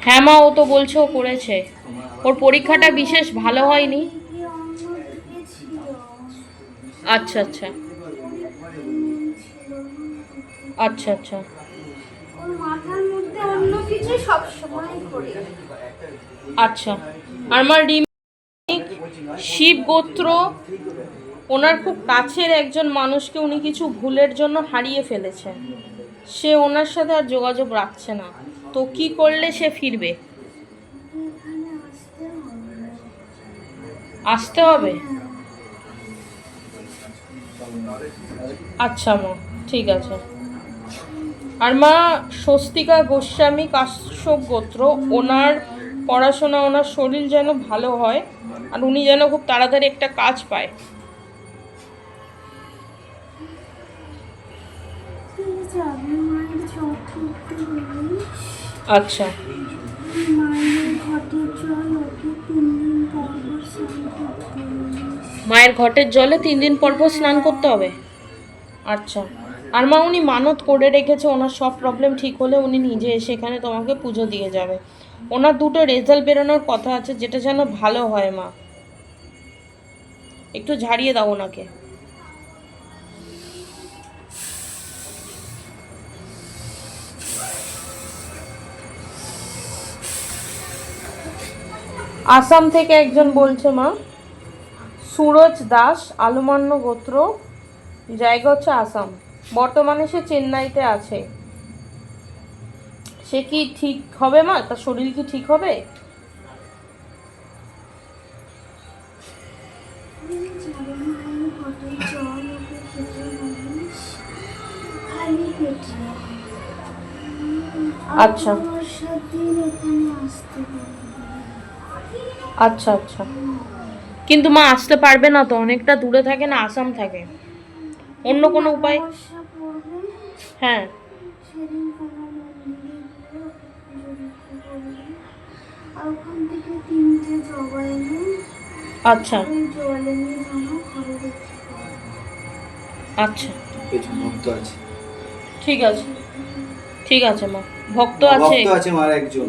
হ্যাঁ মা, ও তো বলছে ও করেছে। ওর পরীক্ষাটা বিশেষ ভালো হয়নি। আচ্ছা আচ্ছা আচ্ছা আচ্ছা আচ্ছা। আর আমার শিব গোত্র, ওনার খুব কাছের একজন মানুষকে উনি কিছু ভুলের জন্য হারিয়ে ফেলেছেন। সে ওনার সাথে আর যোগাযোগ রাখছে না। তো কি করলে সে ফিরবে? আসতে হবে? আচ্ছা মা, ঠিক আছে। আর মা, স্বস্তিকা গোস্বামী কাশ্যপ গোত্র, ওনার পড়াশোনা, ওনার শরীর যেন ভালো হয়, আর উনি যেন খুব তাড়াতাড়ি একটা কাজ পায়। আচ্ছা। মায়ের ঘটের জলে 3 দিন পর পর স্নান করতে হবে? আচ্ছা। আর মা, উনি মানত করে রেখেছে ওনার সব প্রবলেম ঠিক হলে উনি নিজে এসে এখানে তোমাকে পুজো দিয়ে যাবে। ওনার 2টো রেজাল্ট বেরোনোর কথা আছে, যেটা যেন ভালো হয় মা। একটু ঝাড়িয়ে দাও ওনাকে। আসাম থেকে একজন বলছে মা, সুরজ দাস, আলুমান্য গোত্র, জায়গা হচ্ছে আসাম, বর্তমানে সে চেন্নাইতে আছে। সে কি ঠিক হবে মা? তার শরীর কি ঠিক হবে? আচ্ছা আচ্ছা আচ্ছা। কিন্তু মা আসতে পারবে না তো, অনেকটা দূরে থাকে না, আসাম থাকে। অন্য কোনো উপায়? হ্যাঁ। আচ্ছা আচ্ছা, ঠিক আছে ঠিক আছে মা। ভক্ত আছে? ভক্ত আছে মার একজন।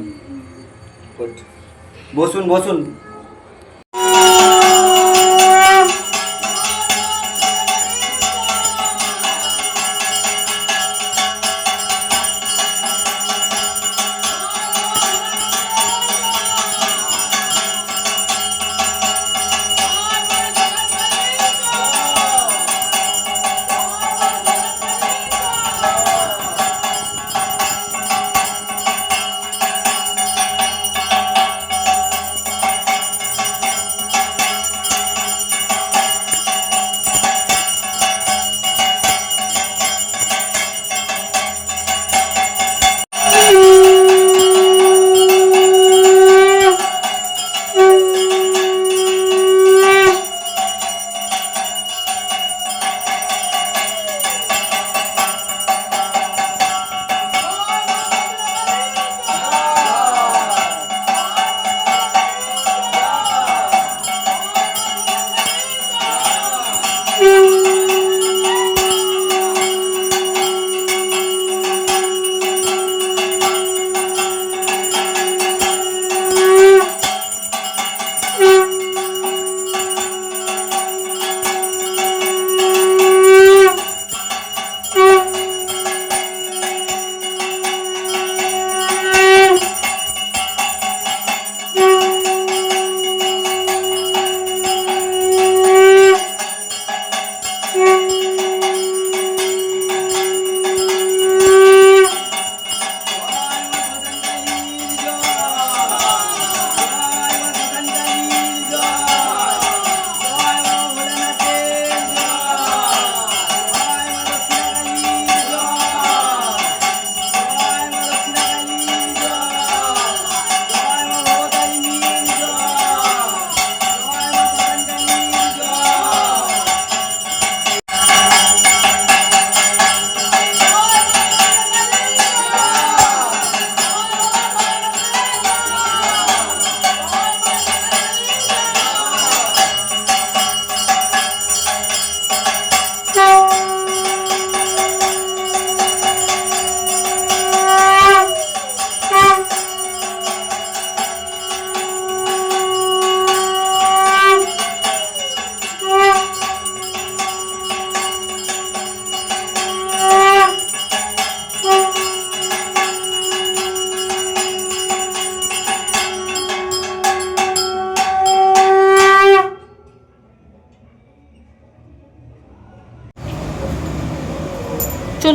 বসুন বসুন।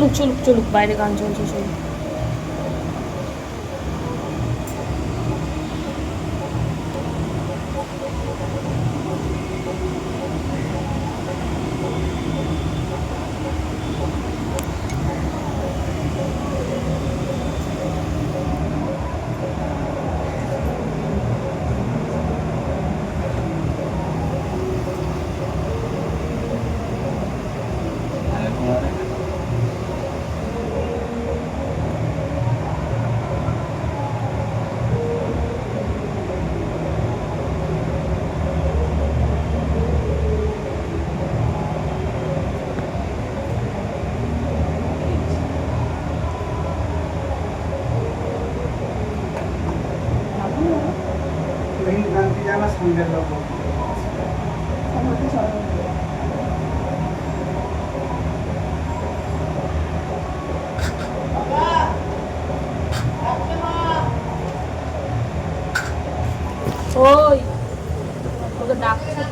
চলুক চলুক চলুক, বাইরে গান চলছে, চলুক। ওই ওকে ডাকছে।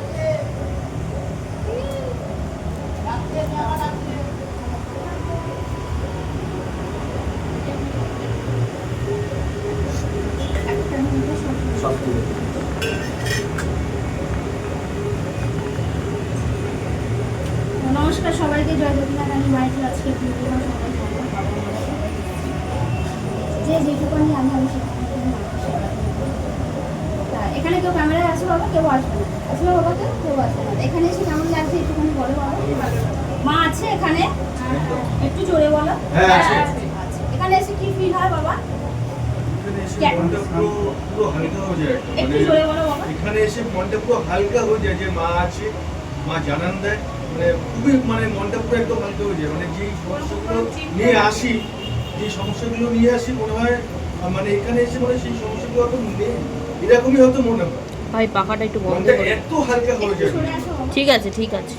নমস্কার সবাইকে, জয় দক্ষিণাকালী মায়ের আজকে ভিডিও সবাই যে যেটুকুনি আমি এখানে কেউ ক্যামেরায় আসবে বাবা, কেউ আসবে না, আসবে বাবা, কেউ আসবে না। এখানে এসে কেমন লাগছে একটুখানি বলো বাবা। মা আছে এখানে? একটু জোরে বলো। এখানে এসে কি ফিল হয় বাবা? একটু জোরে বলো বাবা। এখানে এসে মনটা পুরো হালকা হয়ে যায় যে মা আছে, মা জানান দেয়, মানে খুবই মানে মনটা পুরো একদম হালকা হয়ে যায়। মানে যে সমস্যাগুলো নিয়ে আসি, মনে হয় মানে এখানে এসে মানে সেই সমস্যাগুলো হয়তো নেই, এরকমই হয়তো মনে হয়। ভাই পাখাটা একটু বন্ধ করে, এত হালকা হয়ে যায়। ঠিক আছে ঠিক আছে।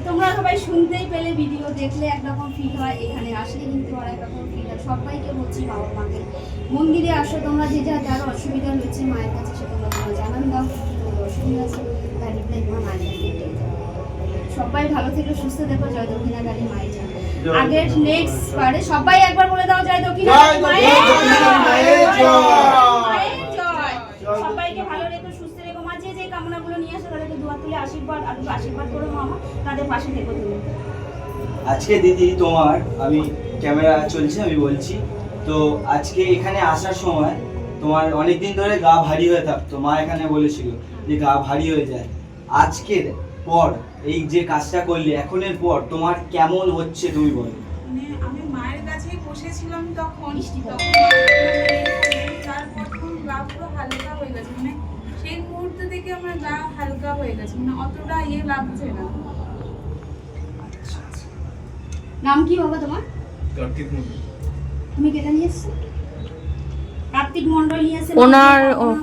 তোমরা সবাই শুনতেই পেলে, ভিডিও দেখলে একরকম ফিল হয়, এখানে আসলে কিন্তু আর একরকম ফিল হয়। সবাইকে বলছি বাবা মাকে মন্দিরে আসো তোমরা, যে যার অসুবিধা হচ্ছে মায়ের কাছে সে তোমরা জানান দাও, অসুবিধা আছে তার রিপ্লাই তোমার মায়ের কাছে। সবাই ভালো থেকে সুস্থ দেখো, জয় দক্ষিণাকালী মায়ের জন্য। আগের নেক্সট পারে সবাই একবার বলে দাও, জয় দক্ষিণাকালী মায়ের জয়। সবাইকে ভালো রেখো, সুস্থ রেখো মা। যে যে কামনাগুলো নিয়ে আসে তাদেরকে দুয়ার তুলে আশীর্বাদ করো মামা, তাদের পাশে থেকো তুমি। আজকে দিদি তোমার, আমি ক্যামেরা চলছে আমি বলছি তো, আজকে এখানে আসার সময় তোমার অনেকদিন ধরে গা ভারী হয়ে থাকতো, মা এখানে বলেছিল যে গা ভারী হয়ে যায়। আজকের পর এই যে কাজটা করলে, এখনের পর তোমার কেমন হচ্ছে তুমি বলো? মানে আমি মায়ের কাছেই বসেছিলাম তখন, তারপর গা পুরো হালকা হয়ে গেছে। মানে সেই মুহূর্ত থেকে আমার গা হালকা হয়ে গেছে, মানে অতটা লাগছে না। নাম কি বাবা তোমার? কার্তিক মন্ডল। তুমি কেটে নিয়ে এসছো? কার্তিক মন্ডল নিয়ে এসে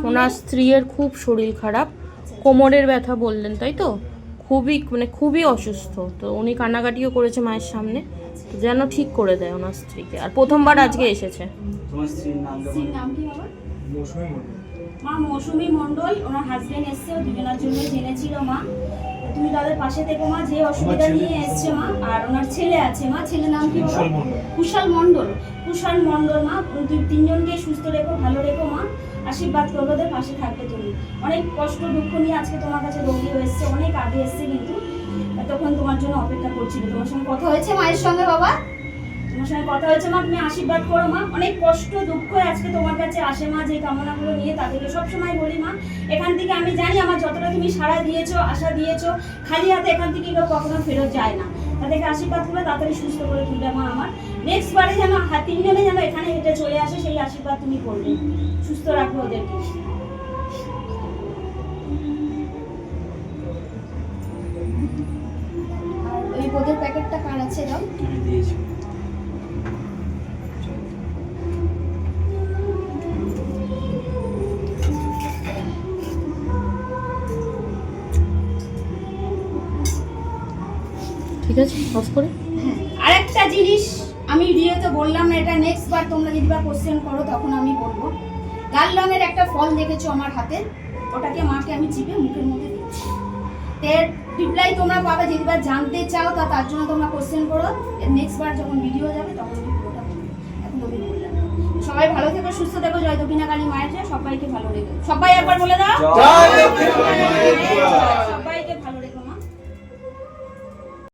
ওনার স্ত্রীর খুব শরীর খারাপ, কোমরের ব্যথা বললেন, তাই তো? খুবই অসুস্থ। তো উনি কান্নাকাটিও করেছে মায়ের সামনে, তো যেন ঠিক করে দেয় ওনার স্ত্রীকে। আর প্রথমবার আজকে এসেছে। তোমার স্ত্রীর নাম কি বাবা? মৌসুমী মন্ডল। মা মৌসুমী মন্ডল, ওনার হাজবেন্ড এসছে, দুজনের জন্য জেনেছিল মা। তুমি তাদের পাশে থেকো মা, যে অসুবিধা নিয়ে এসছে মা। আর ওনার ছেলে আছে মা, ছেলের নাম কি বাবা? কুশল মন্ডল। কুশল মন্ডল মা, তিনজনকে সুস্থ রেখো, ভালো রেখো মা, আশীর্বাদ করবো, ওদের পাশে থাকবে তুমি। অনেক কষ্ট দুঃখ নিয়ে আজকে তোমার কাছে রোগী এসছে, অনেক আগে এসছে, কিন্তু তখন তোমার জন্য অপেক্ষা করছিল। তোমার সঙ্গে কথা হয়েছে মায়ের সঙ্গে বাবা? তোমার সঙ্গে কথা হয়েছে মা, তুমি আশীর্বাদ করো মা। অনেক কষ্ট দুঃখ আজকে তোমার কাছে আসে মা, যে কামনাগুলো নিয়ে। তাদেরকে সবসময় বলি মা, এখান থেকে আমি জানি আমার যতটা তুমি সাড়া দিয়েছো, আশা দিয়েছো, খালি হাতে এখান থেকে কেউ কখনো ফেরত যায় না। তাদেরকে আশীর্বাদ করে তাড়াতাড়ি সুস্থ করে তুলবে মা আমার। নেক্সট বারে যেন তিনজনে যেন এখানে হেঁটে চলে আসে, সেই আশীর্বাদ তুমি করবে। সুস্থ রাখবে ওদেরকে। আর ওই বোধের প্যাকেটটা কার আছে দাও? আমি দিয়েছি। ঠিক আছে, অফ করে। আরেকটা জিনিস আমি ভিডিওতে বললাম না, এটা নেক্সট বার তোমরা যদি বা কোশ্চেন করো তখন আমি বলবো। লাল রঙের একটা ফল দেখেছো আমার হাতে, ওটাকে মাকে আমি চিপে মুখের মধ্যে দিচ্ছি। এর রিপ্লাই তোমরা পাবে, যদি বা জানতে চাও তার জন্য তোমরা কোশ্চেন করো। নেক্সট বার যখন ভিডিও যাবে তখন আমি পুরোটা বলবো, এখন আমি বললাম। সবাই ভালো থেকো, সুস্থ থেকো, জয় দক্ষিণা কালী মায়ের জয়, সবাইকে ভালো রেখো। সবাই একবার বলে দাও জয় দক্ষিণা কালী মায়ের জয়।